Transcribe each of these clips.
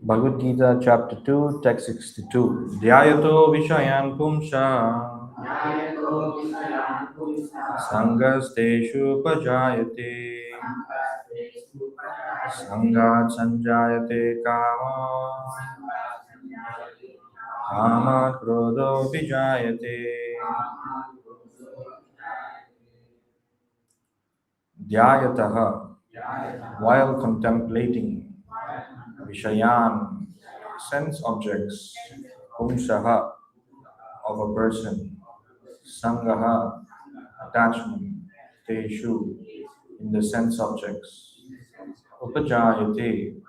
Bhagavad Gita, chapter 2, text 62. Dhyayato Vishayan Pumsha Sangasteshu Pajayate Sangat Sanjayate Kama Kama Krodho Vijayate Dhyayataha, while contemplating Vishayan, sense objects, Pumsaha, of a person, Sangaha, attachment, Teshu, in the sense objects, Upajayate,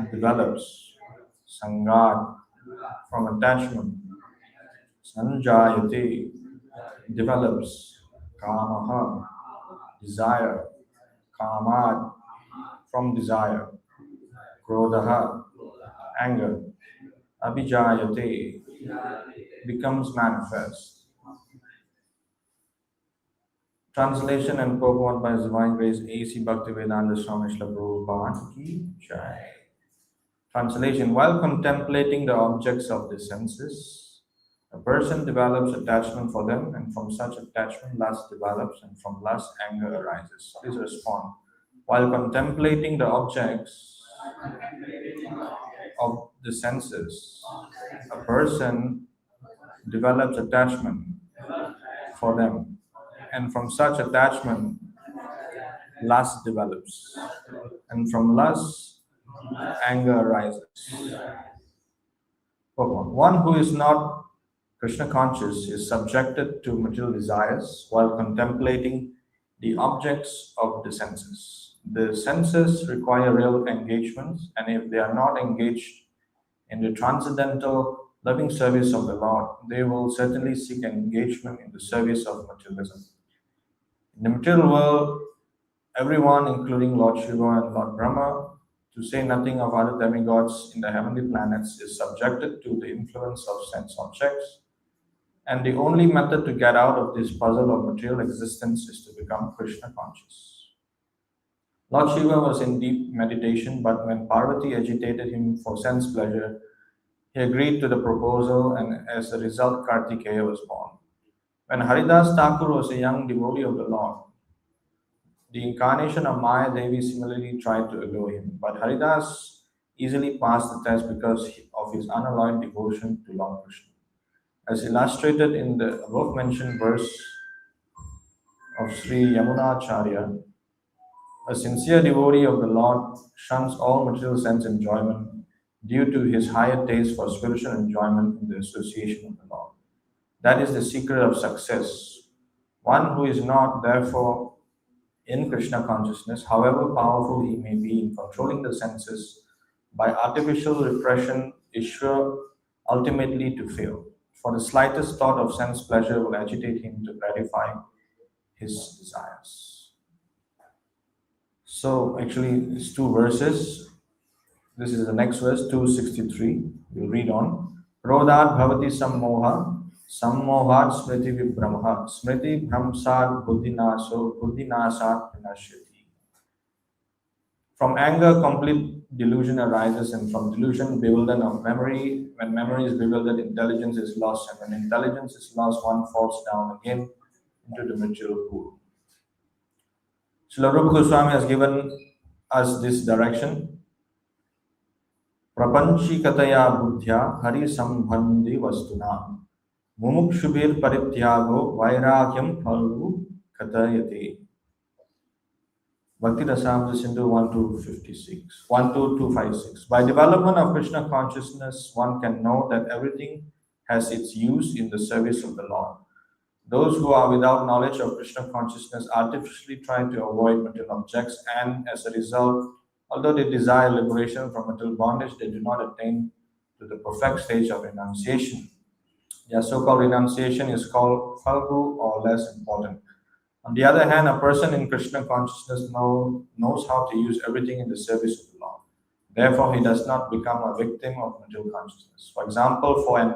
develops, Sangat, from attachment, Sanjayate, develops, Kamaha, desire, Kamad, from desire, Krodhaha, anger, Abhijayate, becomes manifest. Translation and purport by His Divine Grace A.C. Bhaktivedanta Swami Srila Prabhupada Ki Jai. Translation: while contemplating the objects of the senses, a person develops attachment for them, and from such attachment lust develops, and from lust anger arises. Please respond. While contemplating the objects of the senses, a person develops attachment for them, and from such attachment lust develops, and from lust anger arises. One who is not Krishna conscious is subjected to material desires while contemplating the objects of the senses. The senses require real engagements, and if they are not engaged in the transcendental loving service of the Lord, they will certainly seek engagement in the service of materialism. In the material world, everyone, including Lord Shiva and Lord Brahma, to say nothing of other demigods in the heavenly planets, is subjected to the influence of sense objects. And the only method to get out of this puzzle of material existence is to become Krishna conscious. Lord Shiva was in deep meditation, but when Parvati agitated him for sense pleasure, he agreed to the proposal, and as a result, Kartikeya was born. When Haridas Thakur was a young devotee of the Lord, the incarnation of Maya Devi similarly tried to allure him, but Haridas easily passed the test because of his unalloyed devotion to Lord Krishna. As illustrated in the above mentioned verse of Sri Yamunacharya, a sincere devotee of the Lord shuns all material sense enjoyment due to his higher taste for spiritual enjoyment in the association of the Lord. That is the secret of success. One who is not, therefore, in Krishna consciousness, however powerful he may be in controlling the senses, by artificial repression is sure ultimately to fail. For the slightest thought of sense pleasure will agitate him to gratify his desires. So actually, it's two verses. This is the next verse, 263. We'll read on. Krodhat bhavati sammoha, sammohat smriti vibhramaha, smriti bhramsat buddhinaso, buddhinasat pranashyati. From anger, complete delusion arises, and from delusion, bewilderment of memory. When memory is bewildered, intelligence is lost, and when intelligence is lost, one falls down again into the material pool. Srila Rupa Goswami has given us this direction. Prapanchikataya buddhya hari sambandhi vastuna mumukshubir parityago vairagyam phalgu katayate. Bhakti Rasamrita Sindhu 1-56, 1-256. By development of Krishna consciousness, one can know that everything has its use in the service of the Lord. Those who are without knowledge of Krishna consciousness artificially try to avoid material objects, and as a result, although they desire liberation from material bondage, they do not attain to the perfect stage of renunciation. Their so-called renunciation is called phalgu, or less important. On the other hand, a person in Krishna consciousness knows how to use everything in the service of the Lord. Therefore, he does not become a victim of material consciousness. For example, for an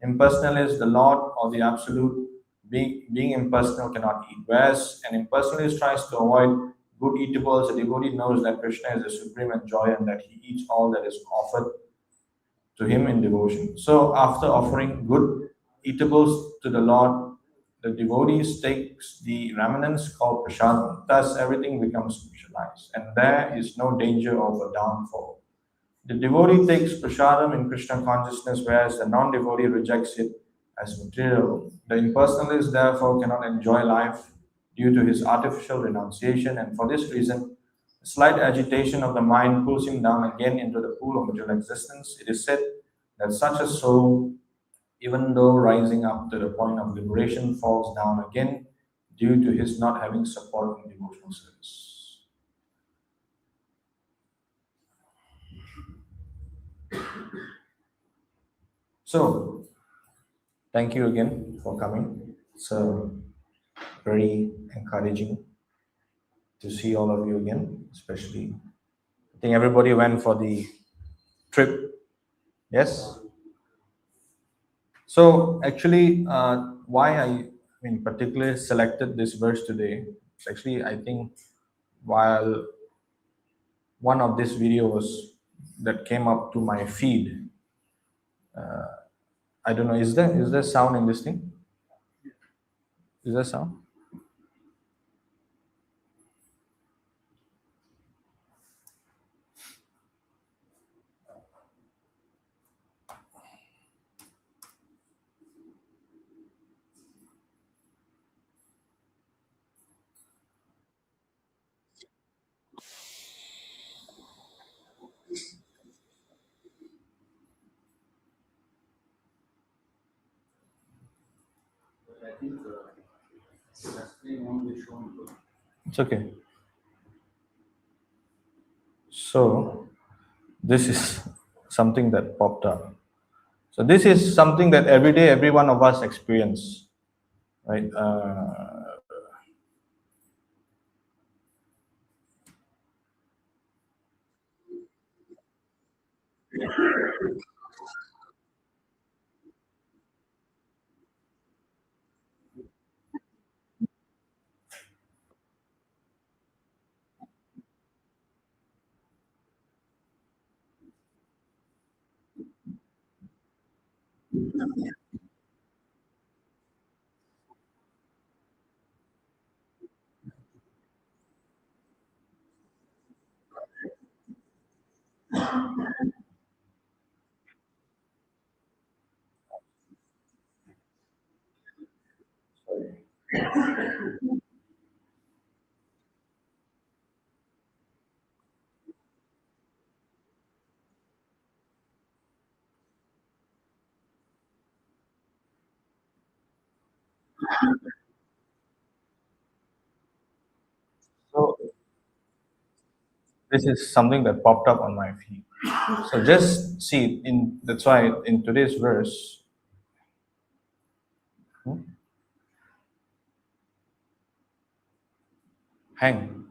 impersonalist, the Lord or the Absolute being impersonal cannot eat. Whereas an impersonalist tries to avoid good eatables, a devotee knows that Krishna is the supreme enjoyer and that he eats all that is offered to him in devotion. So, after offering good eatables to the Lord, the devotees takes the remnants called prasadam. Thus, everything becomes spiritualized, and there is no danger of a downfall. The devotee takes prasadam in Krishna consciousness, whereas the non-devotee rejects it as material. The impersonalist therefore cannot enjoy life due to his artificial renunciation, and for this reason, a slight agitation of the mind pulls him down again into the pool of material existence. It is said that such a soul, even though rising up to the point of liberation, falls down again due to his not having support in devotional service. So, thank you again for coming. It's very encouraging to see all of you again, especially. I think everybody went for the trip. Yes? So, actually, why I particularly selected this verse today, actually, I think while one of these videos that came up to my feed, I don't know, is there sound in this thing? Is there sound? It's okay. So, this is something that popped up. So, this is something that every day, every one of us experience, right? So, this is something that popped up on my feed. So, just see, that's why in today's verse, hang.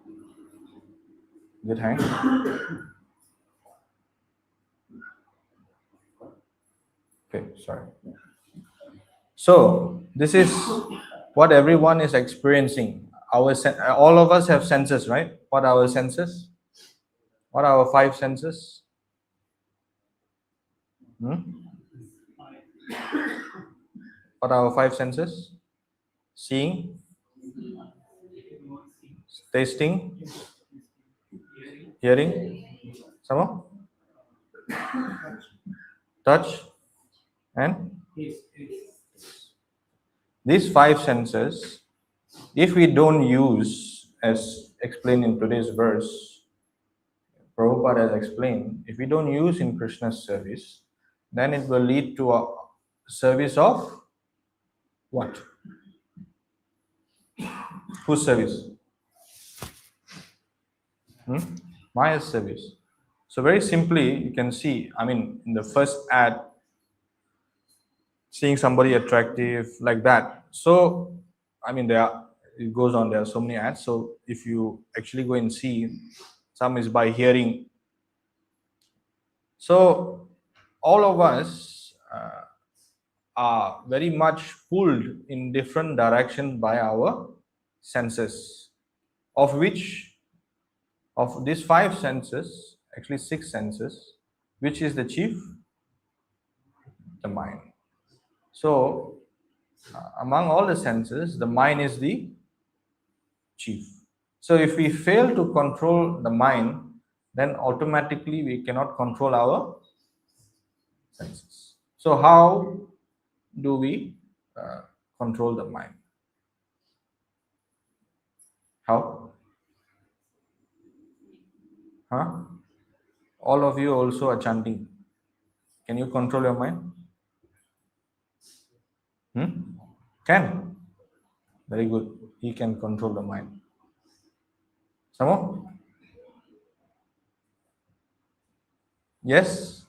Did it hang? Okay, sorry. So, this is what everyone is experiencing. All of us have senses, right? What are our senses? What are our five senses? Hmm? What are our five senses? Seeing, tasting, hearing, some more? Touch, and these five senses, if we don't use, as explained in today's verse, Prabhupada has explained, if we don't use in Krishna's service, then it will lead to a service of what? Whose service? Maya's service. So very simply, you can see, in the first ad, seeing somebody attractive like that. So, it goes on, there are so many ads. So if you actually go and see, some is by hearing. So all of us are very much pulled in different directions by our senses, of which, of these five senses, actually six senses, which is the chief? the mind. So, among all the senses, the mind is the chief. So, if we fail to control the mind, then automatically we cannot control our senses. So, how do we control the mind? How? Huh? All of you also are chanting. Can you control your mind? Can. Very good. He can control the mind. Some more? Yes.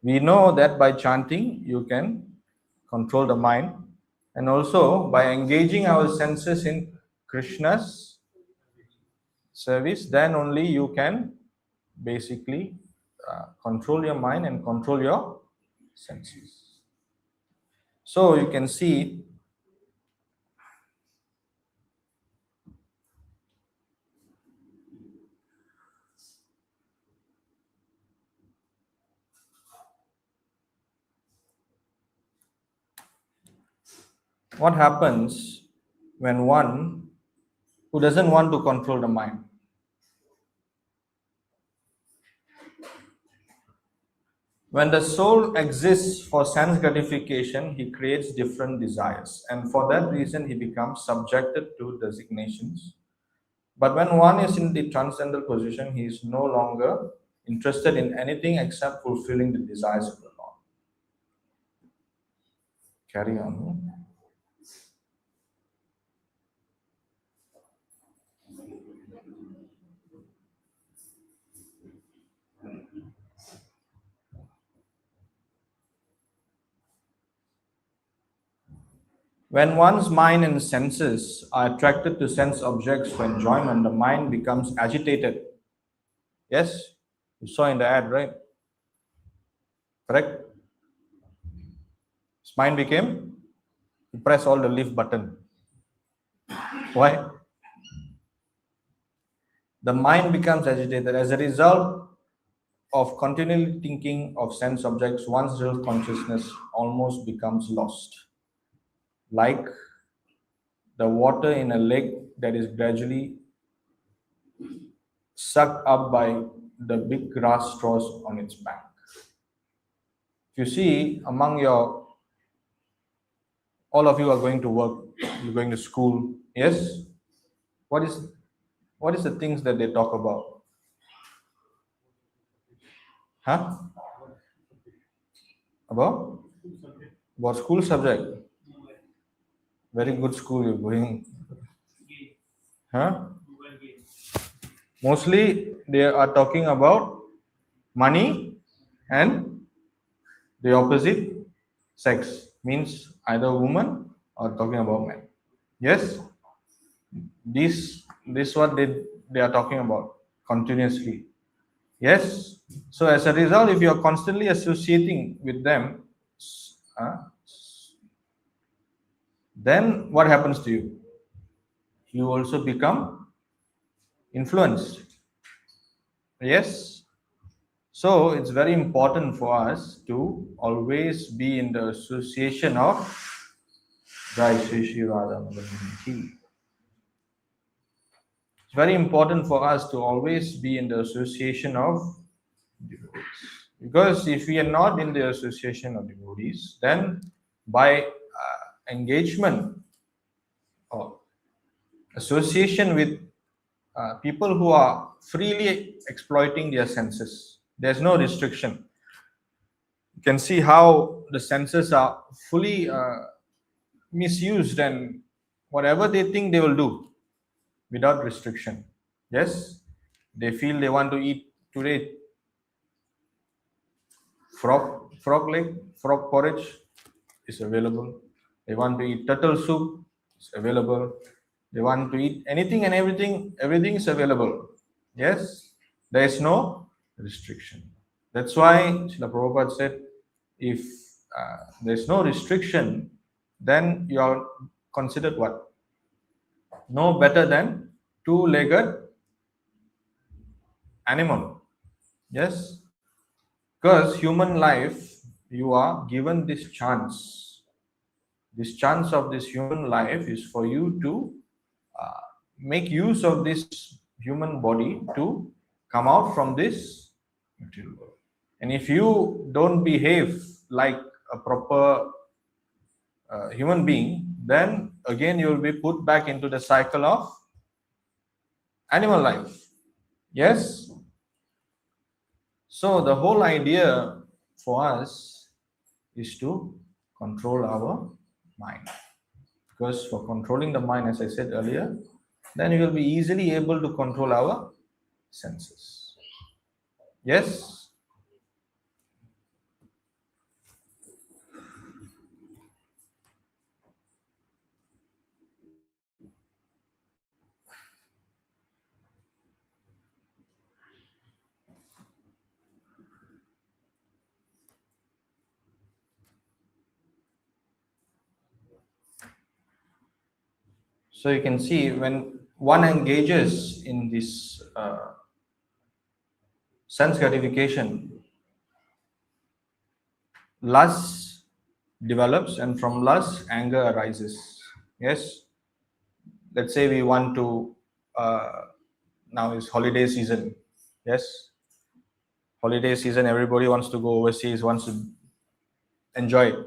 We know that by chanting you can control the mind, and also by engaging our senses in Krishna's service, then only you can basically control your mind and control your senses. So you can see what happens when one who doesn't want to control the mind. When the soul exists for sense gratification, he creates different desires, and for that reason, he becomes subjected to designations. But when one is in the transcendental position, he is no longer interested in anything except fulfilling the desires of the Lord. Carry on. When one's mind and senses are attracted to sense objects for enjoyment, the mind becomes agitated. Yes? You saw in the ad, right? Correct? His mind became, you press all the leave button. Why? The mind becomes agitated. As a result of continually thinking of sense objects, one's real consciousness almost becomes lost. Like the water in a lake that is gradually sucked up by the big grass straws on its bank. If you see, among your, all of you are going to work, you're going to school, yes? What is the things that they talk about? Huh? About? About school subject. Very good school you're going. Huh? Mostly they are talking about money and the opposite sex, means either woman or talking about men. Yes, this what they are talking about continuously. Yes, so as a result, if you are constantly associating with them, uh, then what happens to you? You also become influenced. Yes, so it's very important for us to always be in the association of Jai Shri Shri Radha Madhavini. It's very important for us to always be in the association of devotees. Because if we are not in the association of devotees, then by engagement or association with people who are freely exploiting their senses, there's no restriction. You can see how the senses are fully misused, and whatever they think they will do without restriction. Yes, they feel they want to eat today frog porridge is available. They want to eat turtle soup, it's available. They want to eat anything and everything is available. Yes, there is no restriction. That's why Srila Prabhupada said, if there's no restriction, then you are considered what? No better than two-legged animal. Yes, because human life you are given this chance. This chance of this human life is for you to make use of this human body to come out from this material world. And if you don't behave like a proper human being, then again you will be put back into the cycle of animal life. Yes? So the whole idea for us is to control our mind. Because for controlling the mind, as I said earlier, then we will be easily able to control our senses. Yes? So you can see when one engages in this sense gratification, lust develops, and from lust, anger arises. Yes? Let's say we want to, now is holiday season. Yes? Holiday season, everybody wants to go overseas, wants to enjoy it,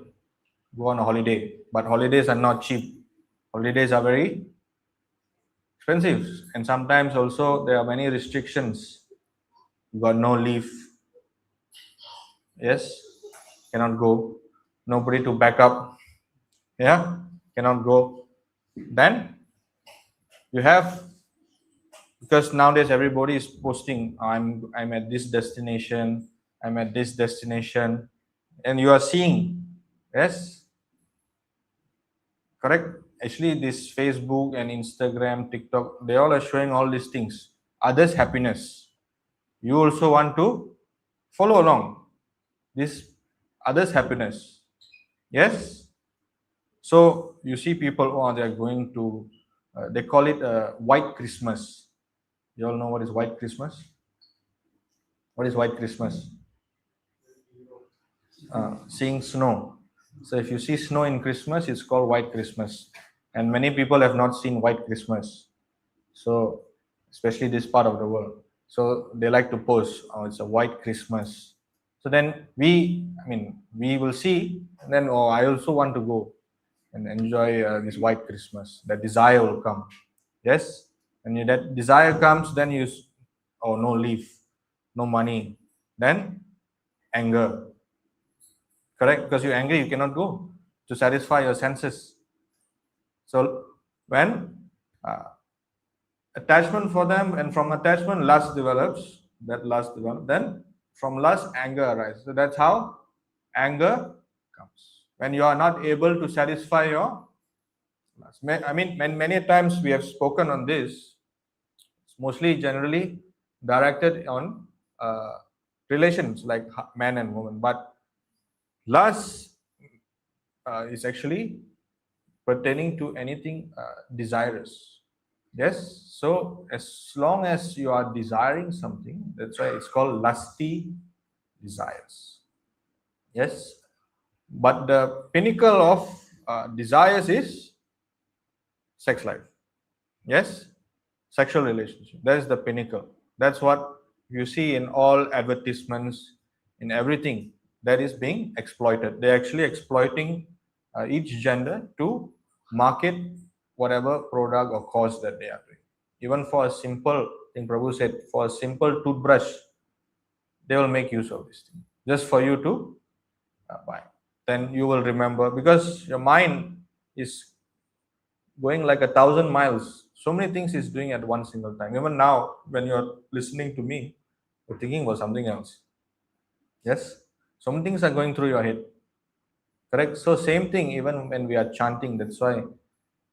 go on a holiday. But holidays are not cheap. Holidays are very expensive, and sometimes also there are many restrictions. You got no leave. Yes, cannot go. Nobody to back up. Yeah, cannot go. Then you have, because nowadays everybody is posting, I'm at this destination, I'm at this destination, and you are seeing. Yes, correct. Actually, this Facebook and Instagram, TikTok, they all are showing all these things. Others' happiness. You also want to follow along this others' happiness. Yes. So you see people, oh, they are going to, they call it a white Christmas. You all know what is white Christmas? What is white Christmas? Seeing snow. So if you see snow in Christmas, it's called white Christmas. And many people have not seen white Christmas. So especially this part of the world. So they like to post, oh, it's a white Christmas. So then we will see, and then, oh, I also want to go and enjoy this white Christmas. That desire will come. Yes? And that desire comes, then oh, no leave, no money. Then anger. Correct? Because you're angry, you cannot go to satisfy your senses. So when attachment for them, and from attachment, lust develops, then from lust, anger arises. So that's how anger comes. When you are not able to satisfy your lust. Many times we have spoken on this. It's mostly generally directed on relations like man and woman, but lust is actually pertaining to anything desirous. Yes, so as long as you are desiring something, that's why it's called lusty desires. Yes, but the pinnacle of desires is sex life. Yes, sexual relationship. That is the pinnacle. That's what you see in all advertisements, in everything that is being exploited. They're actually exploiting each gender to market whatever product or cause that they are doing. Even for a simple thing, Prabhu said, for a simple toothbrush, they will make use of this thing just for you to buy. Then you will remember, because your mind is going like 1,000 miles. So many things is doing at one single time. Even now, when you're listening to me, you're thinking about something else. Yes, some things are going through your head. Correct. So same thing even when we are chanting. That's why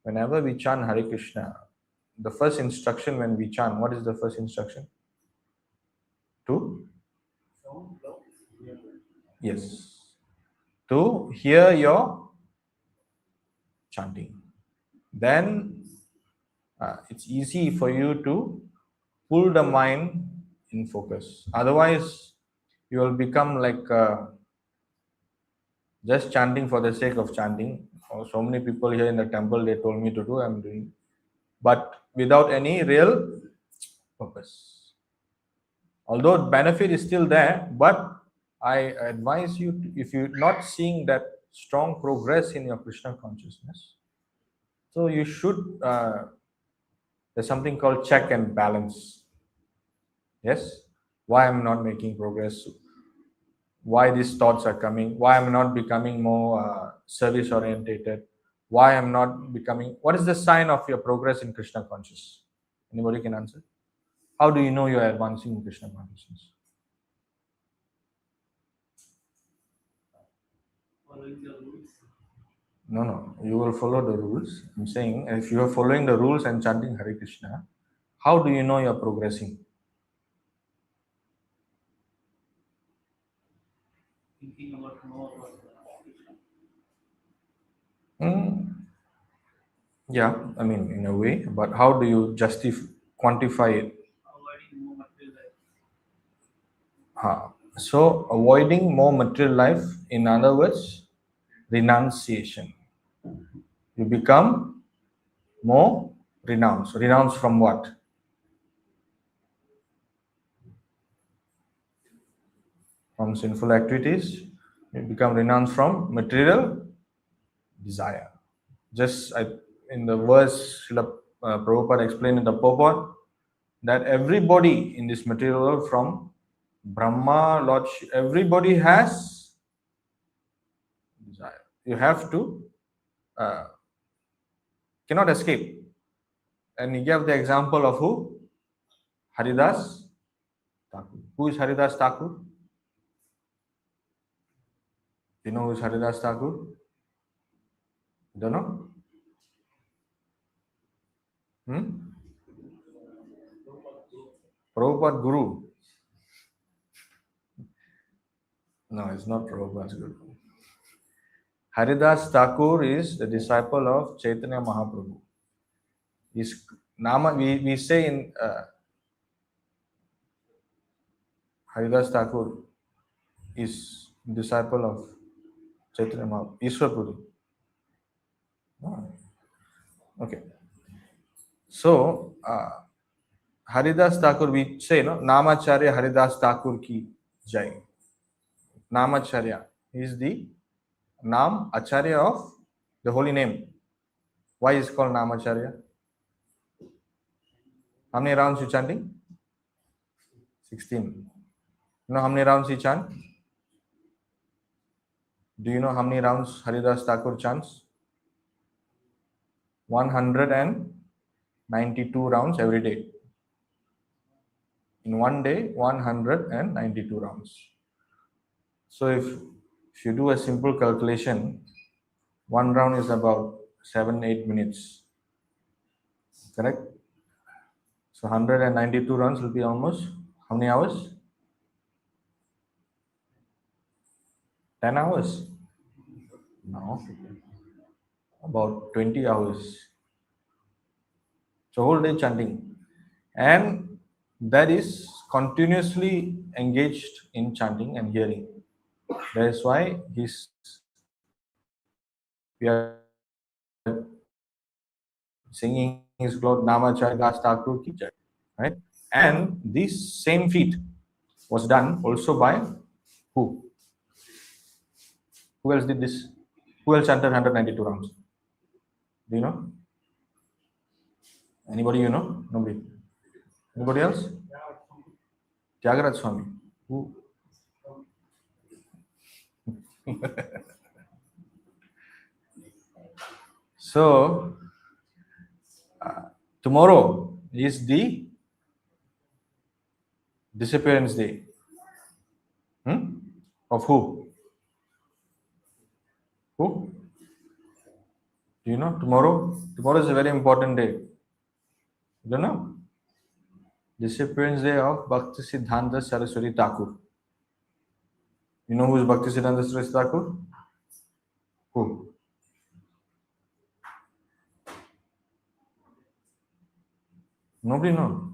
whenever we chant Hare Krishna, the first instruction when we chant, what is the first instruction? To yes, to hear your chanting. Then it's easy for you to pull the mind in focus. Otherwise, you will become like Just chanting for the sake of chanting. Oh, so many people here in the temple, they told me to do, I'm doing, but without any real purpose. Although benefit is still there, but I advise you, if you're not seeing that strong progress in your Krishna consciousness, so you should, there's something called check and balance. Yes, why I'm not making progress, why these thoughts are coming, why I'm not becoming more service orientated, why I'm not becoming, what is the sign of your progress in Krishna consciousness? Anybody can answer? How do you know you are advancing in Krishna consciousness? No, you will follow the rules. I'm saying if you are following the rules and chanting Hare Krishna, how do you know you are progressing? Thinking about more about Yeah, I mean, in a way, but how do you quantify it? avoiding more material life. So, avoiding more material life, in other words, renunciation. You become more renounced. Renounce from what? From sinful activities. You become renounced from material desire. Just in the verse, Srila Prabhupada explained in the purport that everybody in this material world, from Brahma, Lord, everybody has desire. You have to, uh, cannot escape. And he gave the example of who? Haridas Thakur. Who is Haridas Thakur? You know who is Haridas Thakur? You don't know? Hmm? Prabhupada Guru. No, it's not Prabhupada's Guru. Haridas Thakur is the disciple of Chaitanya Mahaprabhu. His Nama, we say in Haridas Thakur is disciple of Chaitanya Mahaprabhu. Ishwarpuri. Oh, okay. So, Haridas Thakur, we say, no, Namacharya Haridas Thakur ki jai. Namacharya is the Nam Acharya of the holy name. Why is it called Namacharya? How many rounds you chanting? 16. You know how many rounds he chant? Do you know how many rounds Haridas Thakur chants? 192 rounds every day. In one day, 192 rounds. So if you do a simple calculation, one round is about 7-8 minutes. Correct? So 192 rounds will be almost how many hours? 10 hours? No. About 20 hours. So whole day chanting. And that is continuously engaged in chanting and hearing. That is why we are singing his Lord Namacharya Das Thakur ki jai. Right? And this same feat was done also by who? Who else did this? Who else chanted 192 rounds? Do you know? Anybody you know? Nobody. Anybody else? Tyagaraja Swami. Who? So, tomorrow is the disappearance day. Of who? Who? Do you know? Tomorrow? Tomorrow is a very important day. You don't know? Disappearance day of Bhakti Siddhanta Saraswati Thakur. You know who is Bhakti Siddhanta Saraswati Thakur? Who? Nobody knows.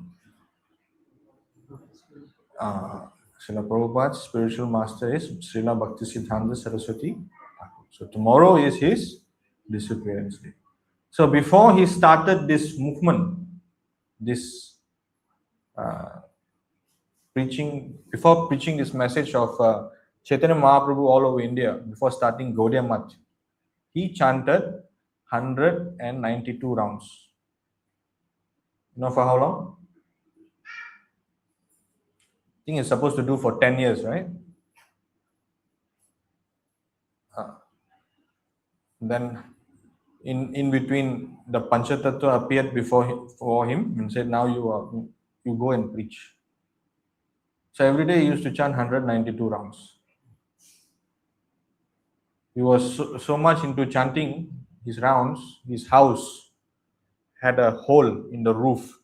Srila Prabhupada's spiritual master is Srila Bhakti Siddhanta Saraswati So tomorrow is his disappearance day. So before he started this movement, this before preaching this message of Chaitanya Mahaprabhu all over India, before starting Gaudiya Math, he chanted 192 rounds. You know for how long? I think it's supposed to do for 10 years, right? Then in between, the Panchatattva appeared for him and said, now you go and preach. So every day he used to chant 192 rounds. He was so much into chanting his rounds, his house had a hole in the roof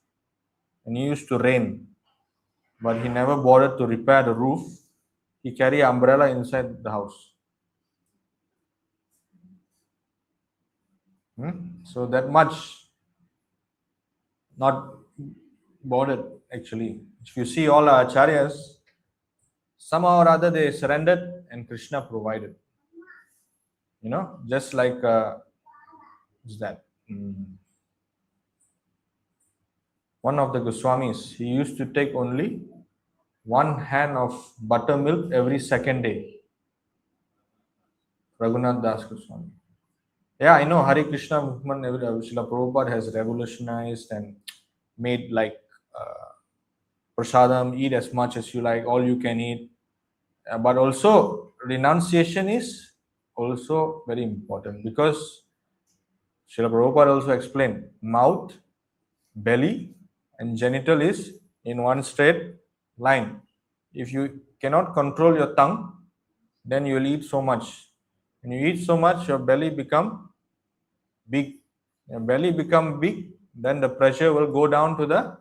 and it used to rain. But he never bothered to repair the roof. He carried an umbrella inside the house. So that much not bothered actually. If you see all our acharyas, somehow or other they surrendered and Krishna provided. Just like what's that? One of the Goswamis, he used to take only one hand of buttermilk every second day. Raghunath Das Goswami. Yeah, I know Hare Krishna movement, Srila Prabhupada has revolutionized and made like prasadam, eat as much as you like, all you can eat. But also renunciation is also very important because Srila Prabhupada also explained mouth, belly and genital is in one straight line. If you cannot control your tongue, then you will eat so much. When you eat so much, your belly become big. Your belly become big, then the pressure will go down to the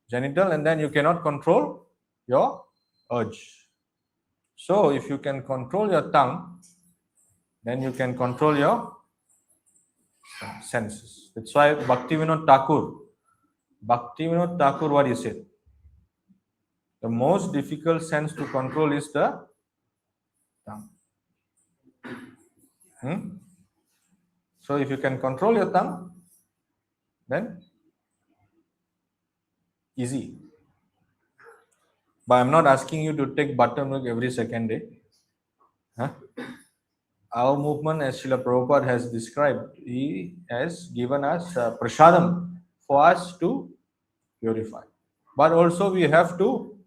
genital and then you cannot control your urge. So if you can control your tongue, then you can control your senses. That's why Bhaktivinoda Thakur, what he said? The most difficult sense to control is the tongue. So if you can control your tongue, then easy. But I'm not asking you to take buttermilk every second day. Our movement, as Srila Prabhupada has described, he has given us prasadam for us to purify. But also we have to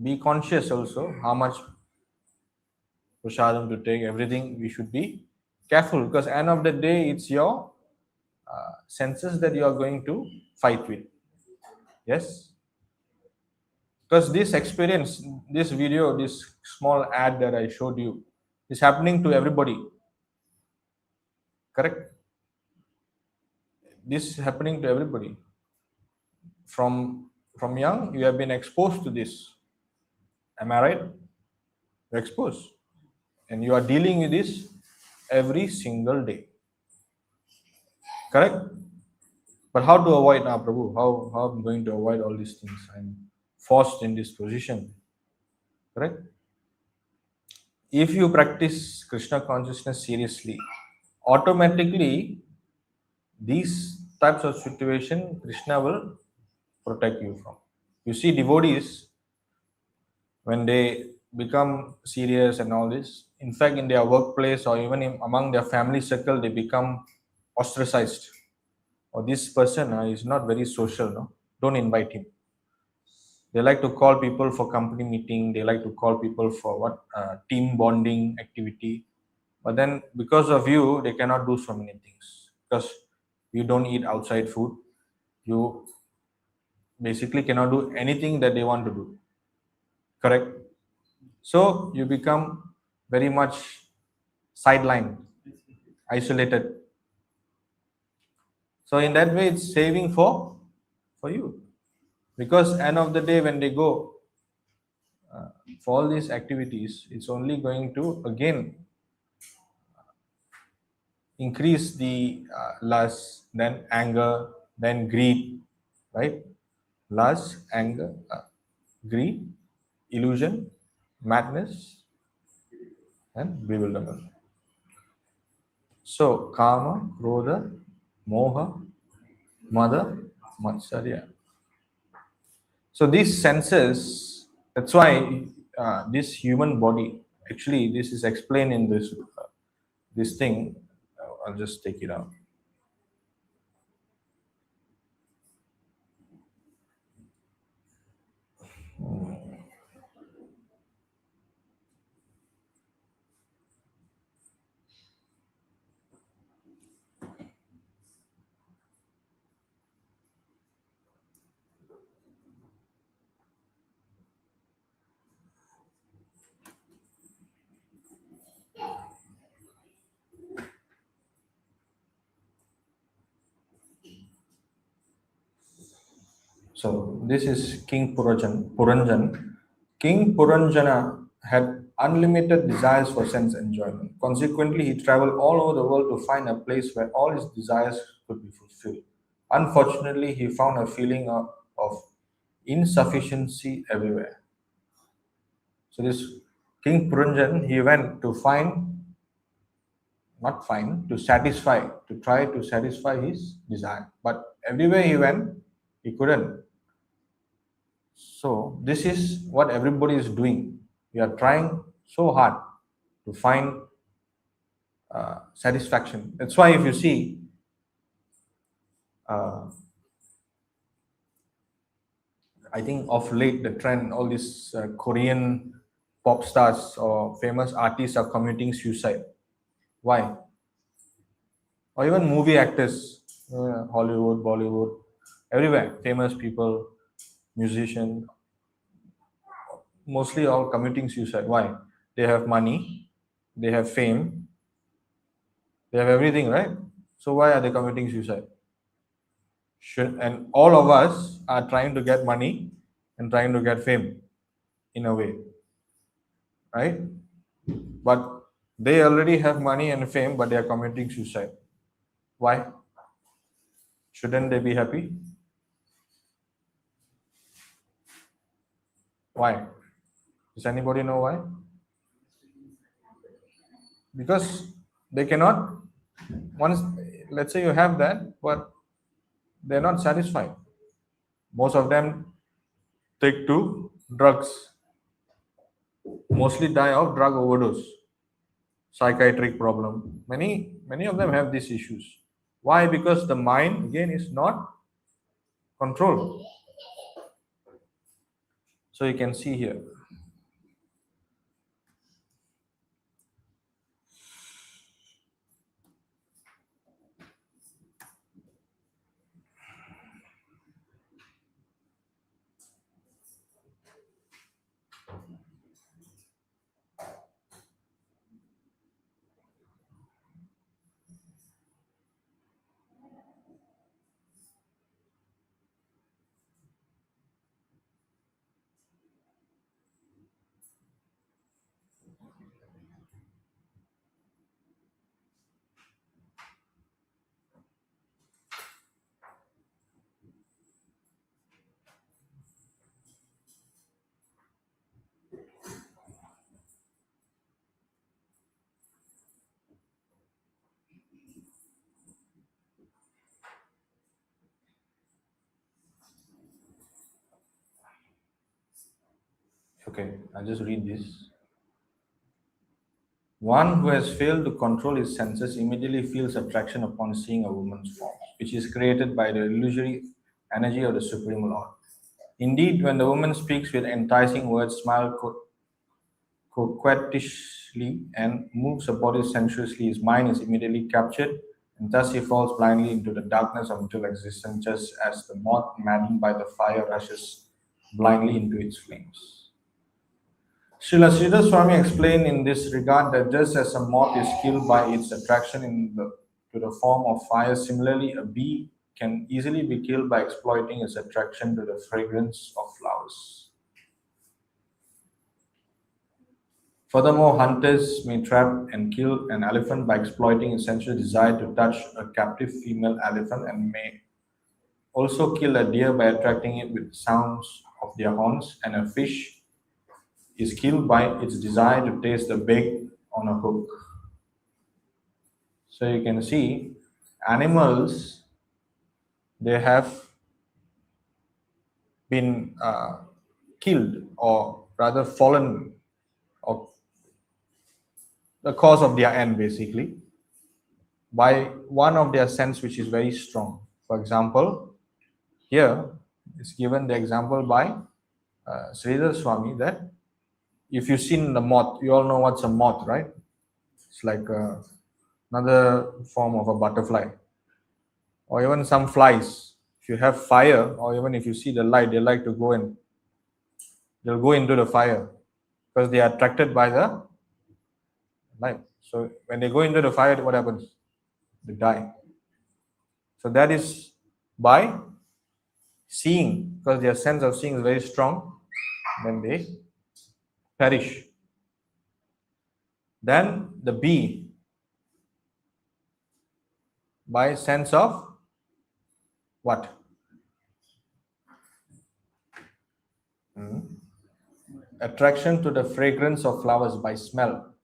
be conscious also how much prasadam to take, everything we should be careful because end of the day it's your senses that you are going to fight with. Yes? Because this experience, this video, this small ad that I showed you is happening to everybody. Correct? This is happening to everybody. From young, you have been exposed to this. Am I right? You're exposed. And you are dealing with this every single day. Correct? But how to avoid now, Prabhu? How I'm going to avoid all these things? I'm forced in this position. Correct? If you practice Krishna consciousness seriously, automatically these types of situation Krishna will protect you from. You see devotees, when they become serious and all this, in fact in their workplace or even among their family circle, they become ostracized. Or this person is not very social, no? Don't invite him. They like to call people for company meeting, they like to call people for team bonding activity. But then because of you, they cannot do so many things. Because you don't eat outside food, you basically cannot do anything that they want to do. Correct? So you become very much sidelined, isolated. So in that way, it's saving for you. Because end of the day, when they go for all these activities, it's only going to again increase the lust, then anger, then greed, right? Lust, anger, greed, illusion, madness, and bewilderment. So, Kama, Krodha, Moha, Mada, Matsarya. So these senses, that's why this human body, actually, this is explained in this thing. I'll just take it out. So this is King Puranjan. King Puranjana had unlimited desires for sense enjoyment. Consequently, he traveled all over the world to find a place where all his desires could be fulfilled. Unfortunately, he found a feeling of insufficiency everywhere. So this King Puranjan, he went to find, not find, to satisfy, to try to satisfy his desire. But everywhere he went, he couldn't. So this is what everybody is doing. We are trying so hard to find satisfaction. That's why if you see, uh, I think of late the trend, all these Korean pop stars or famous artists are committing suicide. Why? Or even movie actors, Hollywood, Bollywood, everywhere, famous people, musicians, mostly all committing suicide. Why? They have money, they have fame, they have everything, right? So why are they committing suicide? And all of us are trying to get money and trying to get fame in a way, right? But they already have money and fame, but they are committing suicide. Why? Shouldn't they be happy? Why? Does anybody know why? Because they cannot, once, let's say you have that, but they're not satisfied. Most of them take to drugs, mostly die of drug overdose, psychiatric problem. Many of them have these issues. Why? Because the mind again is not controlled. So you can see here. Okay, I'll just read this. One who has failed to control his senses immediately feels attraction upon seeing a woman's form, which is created by the illusory energy of the Supreme Lord. Indeed, when the woman speaks with enticing words, smiles coquettishly, and moves her body sensuously, his mind is immediately captured, and thus he falls blindly into the darkness of material existence, just as the moth, maddened by the fire, rushes blindly into its flames. Srila Sridhar Swami explained in this regard that just as a moth is killed by its attraction to the form of fire, similarly a bee can easily be killed by exploiting its attraction to the fragrance of flowers. Furthermore, hunters may trap and kill an elephant by exploiting its sensual desire to touch a captive female elephant, and may also kill a deer by attracting it with sounds of their horns, and a fish is killed by its desire to taste the bait on a hook. So you can see animals, they have been killed, or rather fallen, or the cause of their end basically, by one of their sense which is very strong. For example, here is given the example by Sridhar Swami that if you've seen the moth, you all know what's a moth, right? It's like another form of a butterfly, or even some flies. If you have fire, or even if you see the light, they like to go in. They'll go into the fire because they are attracted by the light. So when they go into the fire, what happens? They die. So that is by seeing, because their sense of seeing is very strong, then they perish. Then the bee, by sense of what? Attraction to the fragrance of flowers by smell.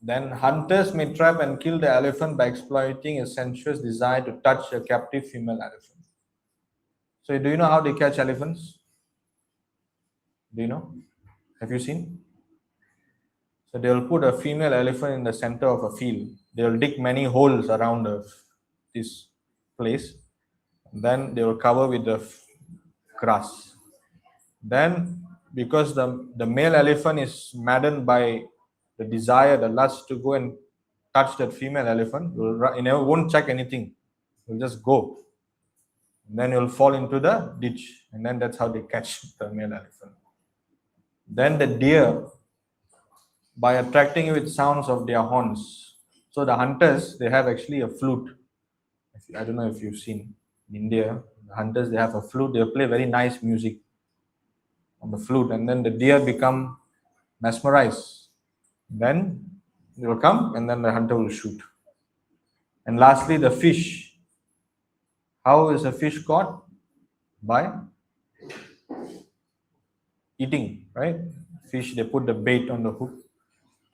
Then hunters may trap and kill the elephant by exploiting a sensuous desire to touch a captive female elephant. So do you know how they catch elephants? Do you know? Have you seen? So they will put a female elephant in the center of a field. They will dig many holes around this place. Then they will cover with the grass. Then, because the male elephant is maddened by the desire, the lust to go and touch that female elephant, he never won't check anything. He'll just go. And then he'll fall into the ditch. And then that's how they catch the male elephant. Then the deer, by attracting with sounds of their horns. So the hunters, they have actually a flute. I don't know if you've seen in India, the hunters, they have a flute. They play very nice music on the flute, and then the deer become mesmerized. Then they will come, and then the hunter will shoot. And lastly, the fish. How is a fish caught? By eating, right? Fish, they put the bait on the hook.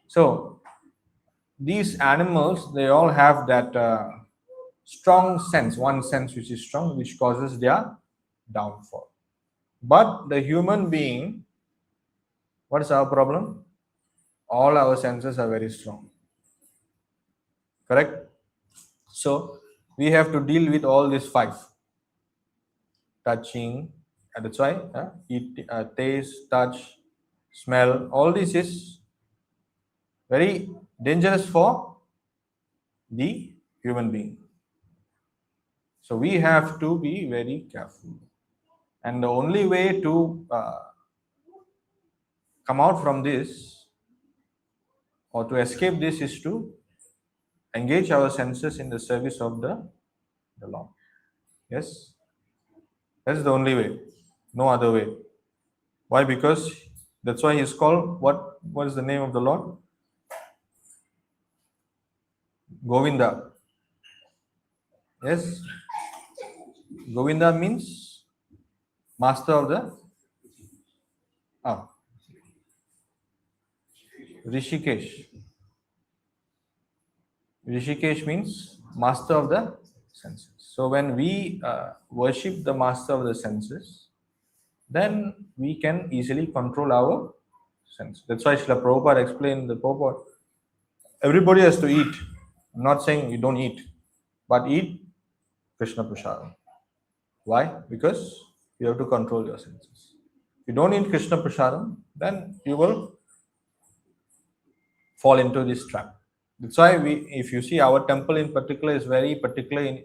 So these animals, they all have that strong sense, one sense which is strong, which causes their downfall. But the human being, what is our problem? All our senses are very strong. Correct? So we have to deal with all these five. Touching, that's why taste, touch, smell, all this is very dangerous for the human being. So we have to be very careful. And the only way to come out from this, or to escape this, is to engage our senses in the service of the Lord. Yes? That's the only way. No other way. Why? Because that's why he's called, what is the name of the Lord? Govinda. Yes? Govinda means master of the Rishikesh. Rishikesh means master of the senses. So when we worship the master of the senses, then we can easily control our sense. That's why Srila Prabhupada explained the purport. Everybody has to eat. I'm not saying you don't eat, but eat Krishna Prasadam. Why? Because you have to control your senses. If you don't eat Krishna Prasadam, then you will fall into this trap. That's why if you see, our temple in particular is very particular in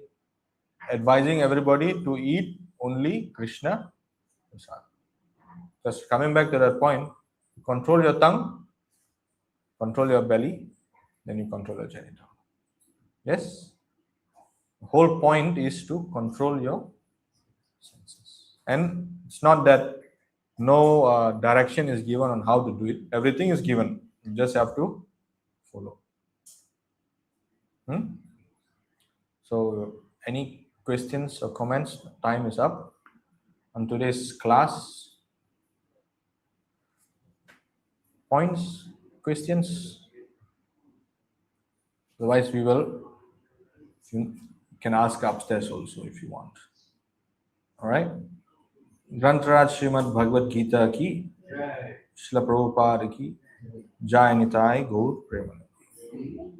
advising everybody to eat only Krishna Prasadam. Just coming back to that point, control your tongue, control your belly, then you control your genital. Yes? The whole point is to control your senses. And it's not that no direction is given on how to do it. Everything is given. You just have to follow. So, any questions or comments? Time is up on today's class. Points, questions? Otherwise, we will. You can ask upstairs also if you want. All right. Grantaraj Srimad Bhagavad Gita ki, Srila Prabhupada ki, Jai Nitai Gaur Premanandi.